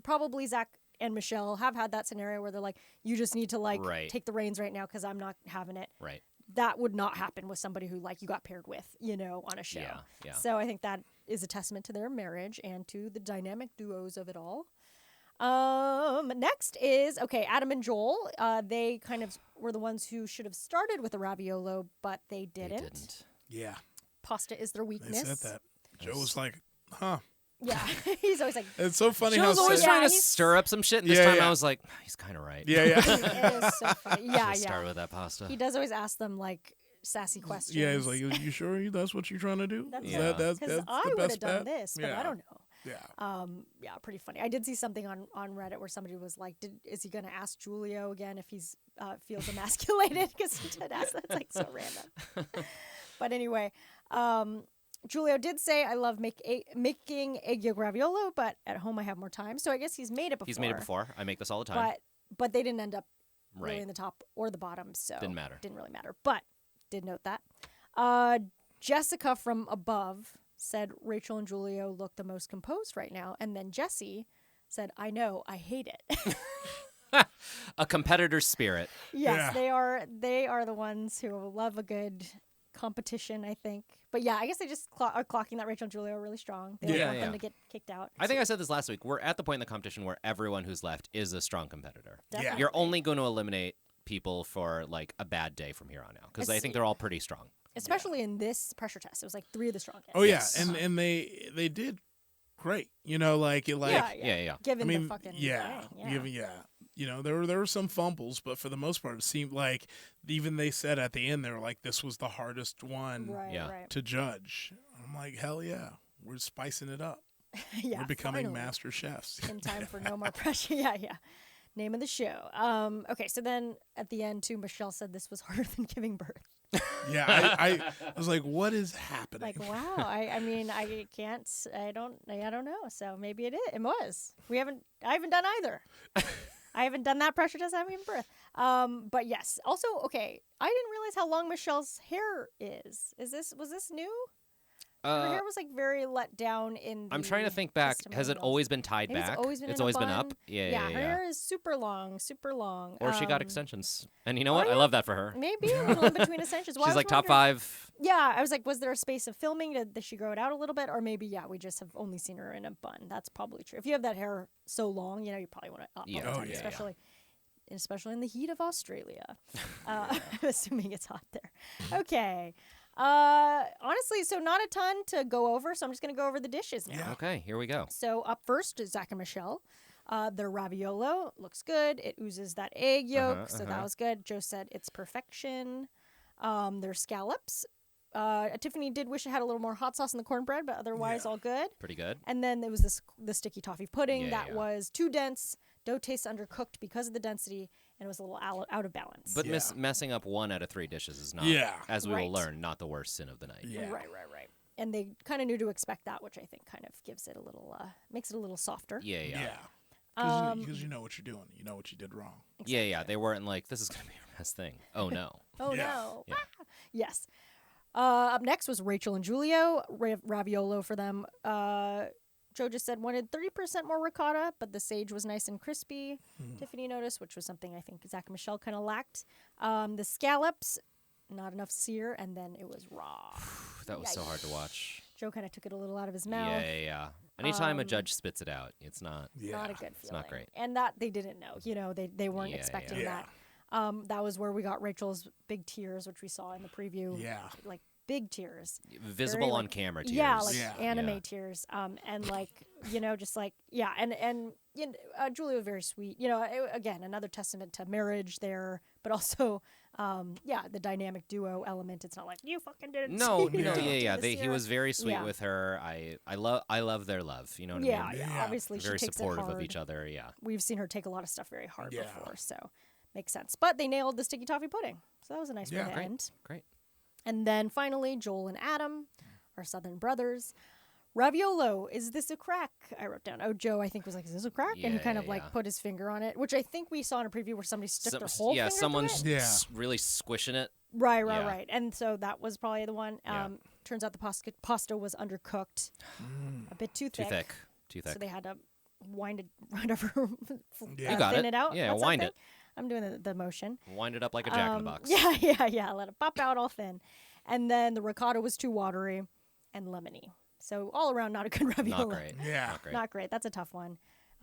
probably Zach and Michelle have had that scenario where they're like, you just need to like Right. take the reins right now because I'm not having it. Right. That would not happen with somebody who like you got paired with, you know, on a show. Yeah, yeah. So I think that is a testament to their marriage and to the dynamic duos of it all. Next is Adam and Joel. They kind of were the ones who should have started with a raviolo, but they They didn't. didn't. Yeah, Pasta is their they weakness. said that. Joe was like, huh. Yeah, he's always like, It's so funny Joe's how always sad- trying to he's- stir up some shit, and this Yeah, time yeah. I was like, he's kind of right. Yeah, yeah. it is so funny. Yeah, Just start yeah. with that pasta. He does always ask them like sassy questions. Yeah, he's like, you sure that's what you're trying to do? That's Is Yeah. that's because the I would best have done bet? this, but Yeah. I don't know. Yeah. Yeah, pretty funny. I did see something on Reddit where somebody was like, is he going to ask Julio again if he's feels emasculated? Because he did ask that. It's like so random. But anyway, Julio did say, I love making egg yolk raviolo, but at home I have more time. So I guess he's made it before. He's made it before. I make this all the time. But they didn't end up really Right. in the top or the bottom. So Didn't matter. Didn't really matter. But did note that. Jessica from above said Rachel and Julio look the most composed right now. And then Jesse said, I know, I hate it. A competitor's spirit. Yes, Yeah. they are the ones who love a good competition, I think. But yeah, I guess they just are clocking that Rachel and Julio are really strong. They don't Yeah, want them yeah. to get kicked out. I think I said this last week. We're at the point in the competition where everyone who's left is a strong competitor. Definitely. You're only going to eliminate people for like a bad day from here on out because I think they're all pretty strong. Especially in this pressure test. It was like 3 of the strongest. Oh yeah, Yes. and they did great. You know, like Yeah. Given I mean, the fucking yeah, thing, yeah. given you know, there were some fumbles, but for the most part, it seemed like even they said at the end they were like, this was the hardest one Right, Yeah. right. to judge. I'm like, hell yeah, we're spicing it up. Yeah, we're becoming finally. master chefs. In time for no more pressure. Yeah. Name of the show. Okay, so then at the end too, Michelle said this was harder than giving birth. Yeah, I was like, what is happening? Like, wow. I mean, I can't. I don't know. So maybe it is. It was. I haven't done either. I haven't done that pressure test. I haven't given birth. But yes. Also, okay. I didn't realize how long Michelle's hair is. Was this new? Her hair was like very let down in. I'm the trying to think back. Has it testimonials. always been tied Maybe back? It's always been, It's in a always been up. bun. Yeah. Her hair is super long, super long. Or she got extensions. And you know oh, what? I yeah. love that for her. Maybe a little in between extensions. Well, I She's was like top wondering- 5. Yeah, I was like, was there a space of filming? Did she grow it out a little bit? Or maybe, we just have only seen her in a bun. That's probably true. If you have that hair so long, you probably want it up Yeah. all the Oh, time, yeah. especially in the heat of Australia. Assuming it's hot there. Okay. Honestly, so not a ton to go over, so I'm just going to go over the dishes now. Yeah. Okay, here we go. So up first is Zach and Michelle. Their raviolo looks good. It oozes that egg yolk, so that was good. Joe said it's perfection. Their scallops. Tiffany did wish it had a little more hot sauce in the cornbread, but otherwise all good. Pretty good. And then there was the sticky toffee pudding Yeah, that yeah. was too dense. Dough tastes undercooked because of the density, and it was a little out of balance. But Yeah. messing up 1 out of 3 dishes is not, Yeah. as we Right. will learn, not the worst sin of the night. Yeah. Right. And they kind of knew to expect that, which I think kind of gives it a little, makes it a little softer. Yeah. Because you know what you're doing. You know what you did wrong. Yeah. They weren't like, this is going to be our best thing. Oh, no. Oh Yeah. no! Yeah. Ah! Yes. Up next was Rachel and Julio. Raviolo for them. Joe just said wanted 30% more ricotta, but the sage was nice and crispy. Tiffany noticed, which was something I think Zach and Michelle kind of lacked. The scallops, not enough sear, and then it was raw. That was so hard to watch. Joe kind of took it a little out of his mouth. Yeah. Anytime a judge spits it out, it's not. Yeah. Not a good feeling. It's not great. And that they didn't know. They weren't Yeah, expecting yeah. that. That was where we got Rachel's big tears, which we saw in the preview. Yeah. Like big tears. Visible Very, on like- camera tears. Yeah, like Yeah. anime Yeah. tears. And like, just like, yeah. And Julia was very sweet. Again, another testament to marriage there, but also, the dynamic duo element. It's not like, you fucking did it. No, You no, know, yeah. do this He here. was very sweet Yeah. with her. I love their love. You know what I Yeah, mean? yeah. Yeah. Obviously, Very she takes supportive it hard. of each other. Yeah. We've seen her take a lot of stuff very hard Yeah. before, so makes sense. But they nailed the sticky toffee pudding, so that was a nice way Yeah. to Great. end. Great. And then finally, Joel and Adam, our Southern brothers. Raviolo, is this a crack? I wrote down. Oh, Joe, I think was like, is this a crack? And he Yeah, kind of yeah, like yeah. put his finger on it, which I think we saw in a preview where somebody stuck their whole finger someone's through it. Yeah. really squishing it. Right. yeah. And so that was probably the one. Yeah. Turns out the pasta was undercooked, a bit too Too thick. Too thick. So they had to wind it, whatever, Yeah. You got thin it. it out. Yeah, What's that wind thing? it. I'm doing the motion. Wind it up like a jack in the box. Yeah. Let it pop out all thin. And then the ricotta was too watery and lemony. So all around, not a good ravioli. Not great. Yeah. Not great. Not great. That's a tough one.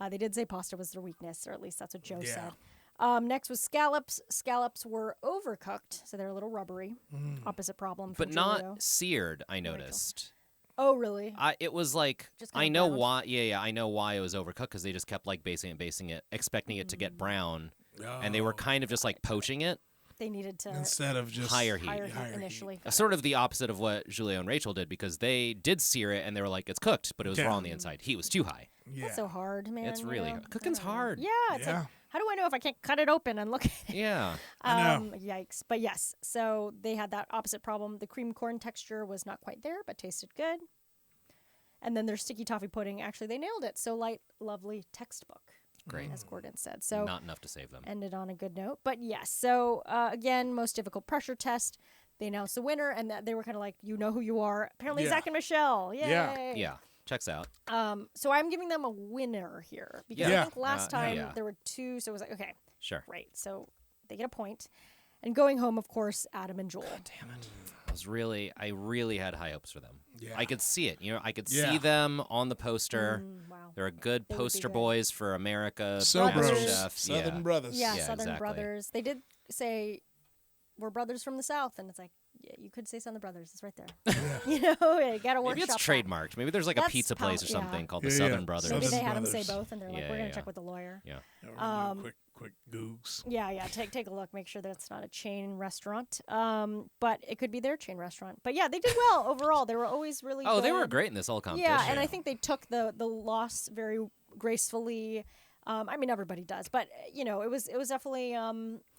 They did say pasta was their weakness, or at least that's what Joe Yeah. said. Next was scallops. Scallops were overcooked, so they're a little rubbery. Opposite problem. But from not Julio. seared, I noticed. Oh, really? It was like, Just kinda I know brown. why. Yeah, I know why it was overcooked because they just kept like basing it, expecting it to Mm. get brown, and they were kind of just like poaching it. They needed to Instead of just Higher heat. higher higher heat heat. initially. Sort of the opposite of what Julio and Rachel did because they did sear it and they were like, it's cooked, but it was raw on the inside. Heat was too high. Yeah. That's so hard, man. It's you really know? hard. Cooking's I don't know. hard. Yeah, it's Yeah. like, how do I know if I can't cut it open and look at it? Yeah. I know. Yikes. But yes, so they had that opposite problem. The cream corn texture was not quite there, but tasted good. And then their sticky toffee pudding, actually, they nailed it. So light, lovely textbook, Great. as Gordon said. So Not enough to save them. ended on a good note. But yes, so again, most difficult pressure test. They announced the winner, and they were kind of like, you know who you are. Apparently, Yeah. Zach and Michelle. Yay. Yeah. Yeah. Checks out. So I'm giving them a winner here because Yeah. I think last time yeah. there were two, so it was like, okay, Sure. great. So they get a point. And going home, of course, Adam and Joel. Damn it. I really had high hopes for them. Yeah. I could see it. I could Yeah. see them on the poster. Wow. They're a good They would be poster good. boys for America. So Brothers. bros. MasterChef. Southern Yeah. brothers. Yeah, Yeah, Southern exactly. Brothers. They did say we're brothers from the South, and it's like, yeah, you could say Southern Brothers. It's right there. you got to workshop Maybe it's that. trademarked. Maybe there's like a That's pizza place or yeah. something called Yeah, the yeah. Southern Brothers. Maybe Southern they had them say Brothers. both, and they're like, Yeah, we're going yeah. to check with the lawyer. Yeah. Yeah, we're gonna do quick googs. Yeah. Take a look. Make sure that it's not a chain restaurant. But it could be their chain restaurant. But yeah, they did well overall. They were always really Oh, good. they were great in this whole competition. Yeah, and I think they took the loss very gracefully. I mean, everybody does, but it was definitely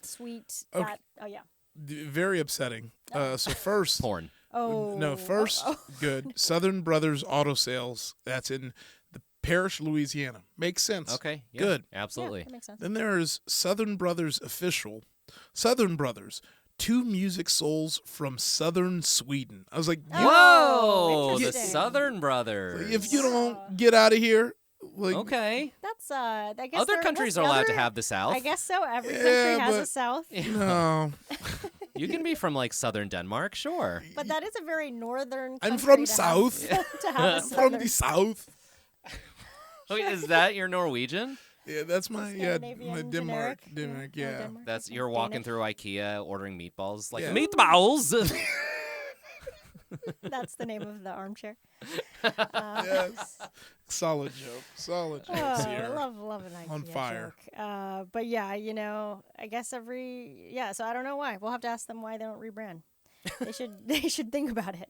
sweet. Okay. That oh yeah. Very upsetting. So first, porn. Oh no, first, good. Southern Brothers Auto Sales. That's in the Parish, Louisiana. Makes sense. Okay. Yeah, Good. Absolutely. Yeah, that makes sense. Then there's Southern Brothers Official. Southern Brothers. Two music souls from Southern Sweden. I was like, Whoa, the interesting. Southern Brothers. if you don't get out of here, like, Okay. That's I guess Other countries are allowed to have the South. I guess so. Every Yeah, country has a but- south, no, You can be from like Southern Denmark, sure. but that is a very northern. I'm country from to South. Have, to have a I'm from southern. the South. Oh, is that your Norwegian? Yeah, that's my Scandinavian, my generic. Denmark. Oh, Yeah. Denmark, That's okay. you're walking Danish. through IKEA ordering meatballs like Yeah. meatballs. That's the name of the armchair. Yes. Solid joke. Solid joke. Oh, Sierra. love an IKEA On fire. joke. But yeah, I guess so I don't know why. We'll have to ask them why they don't rebrand. They should think about it,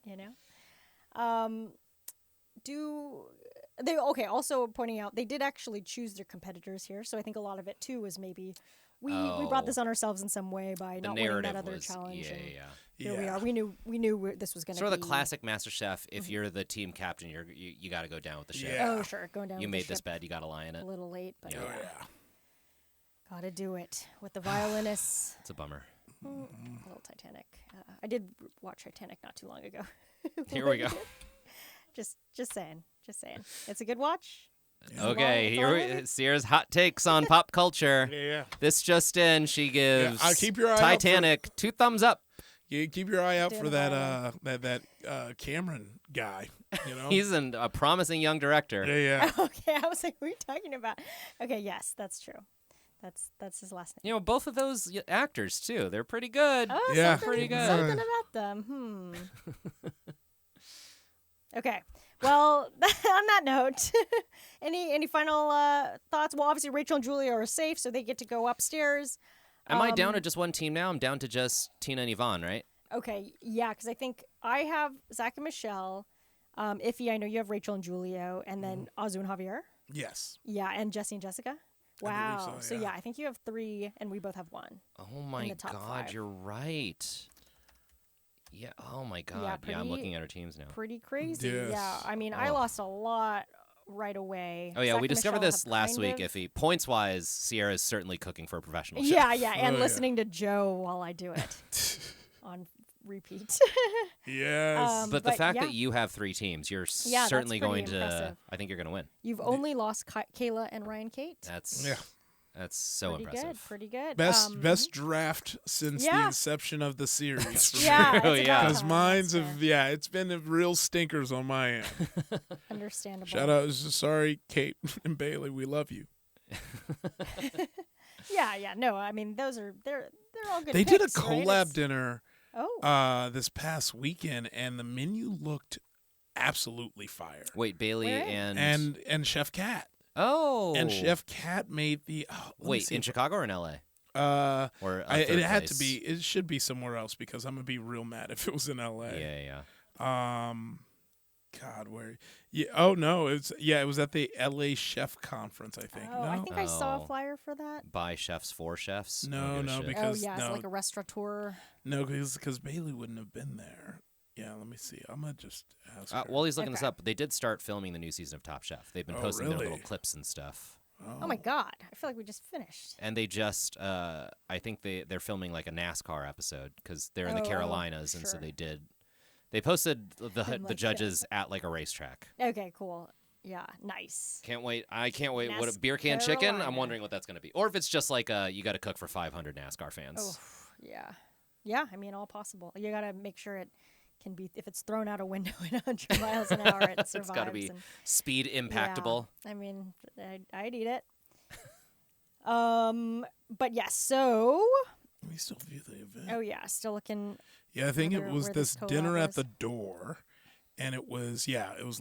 also pointing out they did actually choose their competitors here, so I think a lot of it too was maybe we brought this on ourselves in some way by The not winning narrative that other was challenge. and yeah. Here we Yeah. are. We knew this was going to Sort be of the classic MasterChef. If you're the team captain, you got to go down with the ship. Yeah. Oh, sure, going down. You with the made this ship bed, you got to lie in it. a little late, but Yeah. Oh, yeah. yeah. Gotta do it with the violinists. It's a bummer. A little Titanic. I did watch Titanic not too long ago. Here we go. Just saying. It's a good watch. Okay, It's a here long we movie. Sierra's hot takes on pop culture. Yeah. This just in, she gives keep your eye out for- Titanic 2 thumbs up. You keep your eye out Doing for the that Cameron guy. You know. He's a promising young director. Yeah. Okay, I was like, what are you talking about? Okay, yes, that's true. That's his last name. You know, both of those actors too. They're pretty good. Oh, Yeah. Pretty good. Something about them. Okay. Well, on that note, any final thoughts? Well, obviously Rachel and Julia are safe, so they get to go upstairs. Am I down to just one team now? I'm down to just Tina and Yvonne, right? Okay, yeah, because I think I have Zach and Michelle. Iffy, I know you have Rachel and Julio, and then Azu and Javier. Yes. Yeah, and Jesse and Jessica. I believe Wow. so, Yeah, yeah. I think you have 3, and we both have 1. Oh my the top God, 5. you're right. Yeah. Oh my God. Yeah, I'm pretty- looking at our teams now. Pretty crazy. Yes. Yeah, I mean, I Oh. lost a lot right away. Oh yeah, Zach we and discovered Michelle this have last kind week. of- Iffy, points wise, Sierra is certainly cooking for a professional chef. Yeah, yeah, and Oh, yeah. listening to Joe while I do it on repeat. Yes. But the fact yeah, that you have 3 teams, you're Yeah, that's certainly pretty going to. impressive. I think you're going to win. You've only lost Kayla and Ryan Kate. That's Yeah. That's so pretty impressive. good, pretty good. Best draft since the yeah. inception of the series. for me. Yeah, true, it's yeah. about Because time, mine's that's have fair. it's been a real stinkers on my end. Understandable. Shout out, sorry, Kate and Bailey, we love you. Yeah, no, I mean they're all good. They did a picks, right? collab It's- dinner Oh, this past weekend, and the menu looked absolutely fire. Wait, Bailey Where? and Chef Cat oh, Chef Cat made the let me wait, see in if- Chicago or in LA or it had to be. It should be somewhere else because I'm gonna be real mad if it was in L.A. Yeah. God, where? Yeah. Oh no, it was at the L.A. Chef Conference. I think. oh, no, I think I saw Oh. a flyer for that. By chefs for chefs. No, I don't give a no, shit. because- Oh yeah, no. it's like a restaurateur. no, because Bailey wouldn't have been there. Yeah, let me see. I'm gonna just ask. her. While he's looking this Okay. up, they did start filming the new season of Top Chef. They've been Oh, posting their really? little clips and stuff. Oh my god, I feel like we just finished. And they just, I think they're filming like a NASCAR episode because they're in the Oh, Carolinas, and so sure. they posted the like, yeah. judges at like a racetrack. Okay, cool. Yeah, nice. Can't wait! I can't wait. What a NAS beer can chicken? I'm Carolina. wondering what that's gonna be, or if it's just like you got to cook for 500 NASCAR fans. Oh, yeah. Yeah, I mean, all possible. You got to make sure it can be, if it's thrown out a window at 100 miles an hour, it survives. It's got to be and- speed impactable. Yeah, I mean, I'd eat it. But yes, so, Let me still view the event. oh yeah, still looking, Yeah, I think it where was this this dinner collab at is. the door, and it was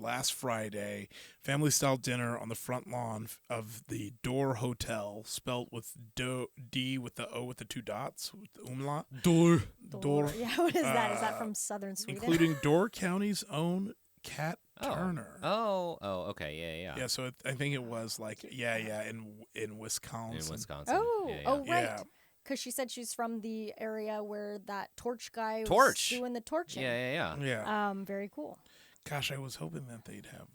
last Friday, family style dinner on the front lawn of the Door Hotel, spelt with D with the O with the 2 dots with the umlaut. Door. yeah, what is that? Is that from southern Sweden? Including Door County's own Kat Oh. Turner. Oh, okay, yeah. Yeah, so I think it was like in Wisconsin. In Wisconsin. Oh, yeah, yeah. oh, right. Yeah. Because she said she's from the area where that torch guy was Torch. doing the torching. Yeah. Yeah. Very cool. Gosh, I was hoping that they'd have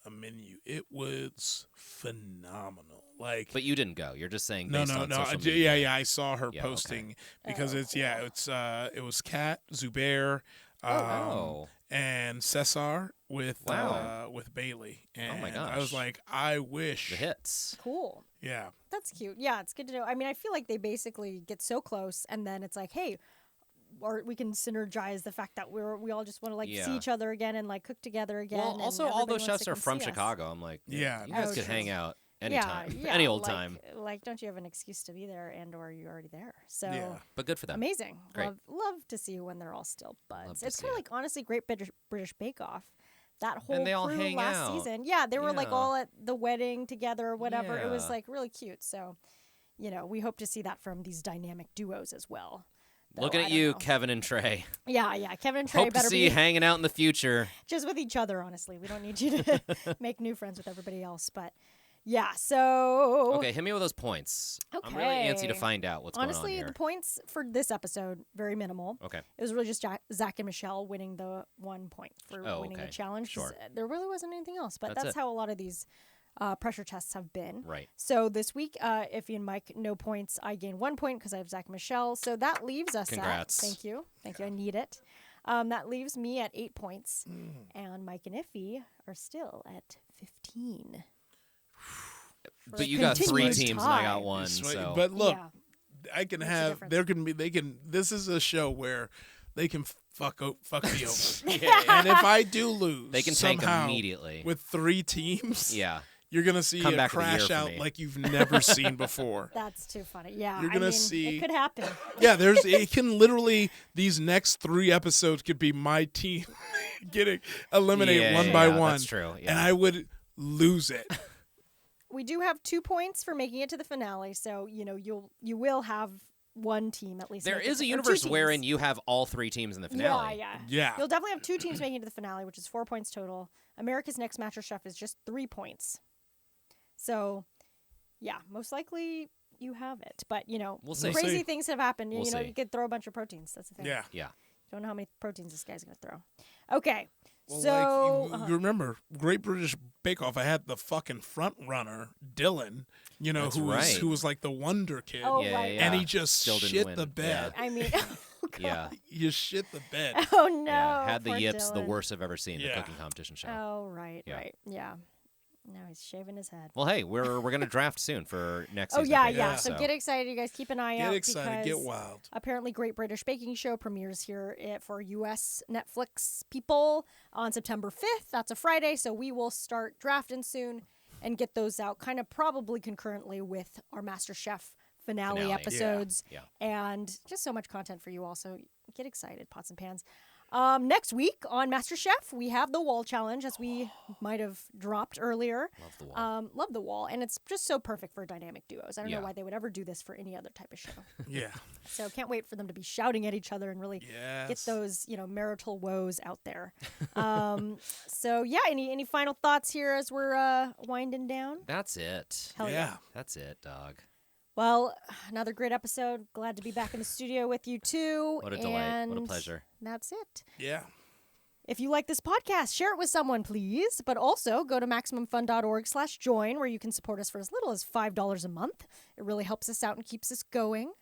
a menu. It was phenomenal. Like, But you didn't go. You're just saying no, based on social yeah, media. I saw her Yeah, okay. posting because Oh, it was Kat Zubair, Oh. and Cesar with Wow. with Bailey. And Oh my I was gosh. like, I wish. The hits. Cool. Yeah. That's cute. Yeah, it's good to know. I mean, I feel like they basically get so close, and then it's like, hey, or we can synergize the fact that we all just want to like see Yeah. each other again and like cook together again. Well, and also all everybody those wants chefs to are come from see us. Chicago. I'm like, Yeah. you guys Oh, could true. hang out Yeah, anytime, yeah, any old like- time. Like, don't you have an excuse to be there, and or you're already there? So Yeah. But good for them. amazing. Great. Love to see when they're all still Love buds. to It's see kind of it. like honestly, Great British Bake Off. That whole they all crew hang last out. season. Yeah, they were like Yeah. all at the wedding together or whatever. It was Yeah. like really cute. So, we hope to see that from these dynamic duos as well. Though, Looking I at don't you, know. Kevin and Trey. Yeah. Kevin and Trey Hope to better see be you hanging out in the future. just with each other, honestly. We don't need you to make new friends with everybody else. But yeah, so Okay, hit me with those points. I'm really antsy to Okay. find out what's honestly, going on the here. points for this episode, very minimal. Okay. It was really just Zach and Michelle winning the 1 point for Oh, winning okay. the challenge. 'cause, Sure. There really wasn't anything else, but That's that's it. how a lot of these pressure tests have been. Right. So this week, Iffy and Mike, no points. I gain 1 point because I have Zach and Michelle. So that leaves us Congrats. at, thank you. I need it. That leaves me at 8 points. And Mike and Iffy are still at 15. For But a you got 3 continued teams and I got tie. 1. Sweet. So But look, Yeah. I can Makes a have. difference. There can be. They can. This is a show where they can fuck me over. Yeah. And if I do lose, They can tank somehow immediately. with 3 teams. Yeah. You're gonna see Come a back with a year crash for out me. like you've never seen before. That's too funny. Yeah, You're gonna I mean, see- it could happen. Yeah, it can literally, these next 3 episodes could be my team getting eliminated one by one. That's true. Yeah. And I would lose it. We do have 2 points for making it to the finale, so you will have one team at least. There make it is a to- or 2 universe teams. wherein you have all 3 teams in the finale. Yeah. Yeah. You'll definitely have 2 teams making it to the finale, which is 4 points total. America's Next MasterChef is just 3 points. So, yeah, most likely you have it. But, We'll see. crazy see. things have happened. We'll see. You could throw a bunch of proteins. That's the thing. Yeah. Yeah. Don't know how many proteins this guy's going to throw. Okay. Well, so, like, you remember Great British Bake Off? I had the fucking front runner, Dylan. That's who right. was like the wonder kid, Oh, Yeah, right. yeah. and he just Still didn't shit win. the bed. I mean, oh, God. Yeah. You shit the bed. Oh, no. Yeah. Had the poor yips, the Dylan. worst I've ever seen. The Yeah. cooking competition show. Oh, right, Yeah. right. Yeah. Now he's shaving his head. Well, hey, we're gonna draft soon for next Oh, season. yeah, I think, yeah. So get excited, you guys. Keep an eye out. Get excited. Get because wild. apparently, Great British Baking Show premieres here for U.S. Netflix people on September 5th. That's a Friday, so we will start drafting soon and get those out kind of probably concurrently with our MasterChef finale Finale. episodes. Yeah. And just so much content for you all, so get excited, pots and pans. Next week on MasterChef, we have the wall challenge, as we might have dropped earlier. Love the wall. Love the wall, and it's just so perfect for dynamic duos. I don't Yeah. know why they would ever do this for any other type of show. Yeah. So can't wait for them to be shouting at each other and really Yes. get those, marital woes out there. So yeah, any final thoughts here as we're winding down? That's it. Hell Yeah. That's it, dog. Well, another great episode. Glad to be back in the studio with you too. What a delight. What a And pleasure. That's it. Yeah. If you like this podcast, share it with someone, please. But also go to MaximumFun.org/join, where you can support us for as little as $5 a month. It really helps us out and keeps us going.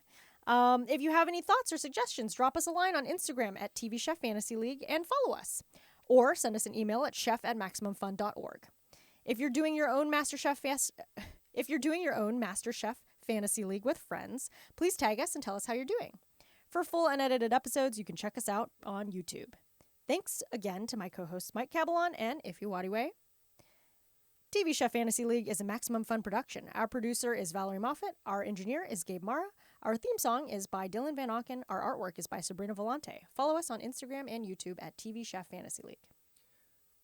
If you have any thoughts or suggestions, drop us a line on Instagram at TV Chef Fantasy League and follow us. Or send us an email at chef@MaximumFun.org. If you're doing your own MasterChef Fantasy League with friends, please tag us and tell us how you're doing. For full unedited episodes, you can check us out on YouTube. Thanks again to my co-hosts Mike Cabalon and Ify Wadiwe. TV Chef Fantasy League is a Maximum Fun production. Our producer is Valerie Moffat. Our engineer is Gabe Mara. Our theme song is by Dylan Van Auken. Our artwork is by Sabrina Volante. Follow us on Instagram and YouTube at TV Chef Fantasy League.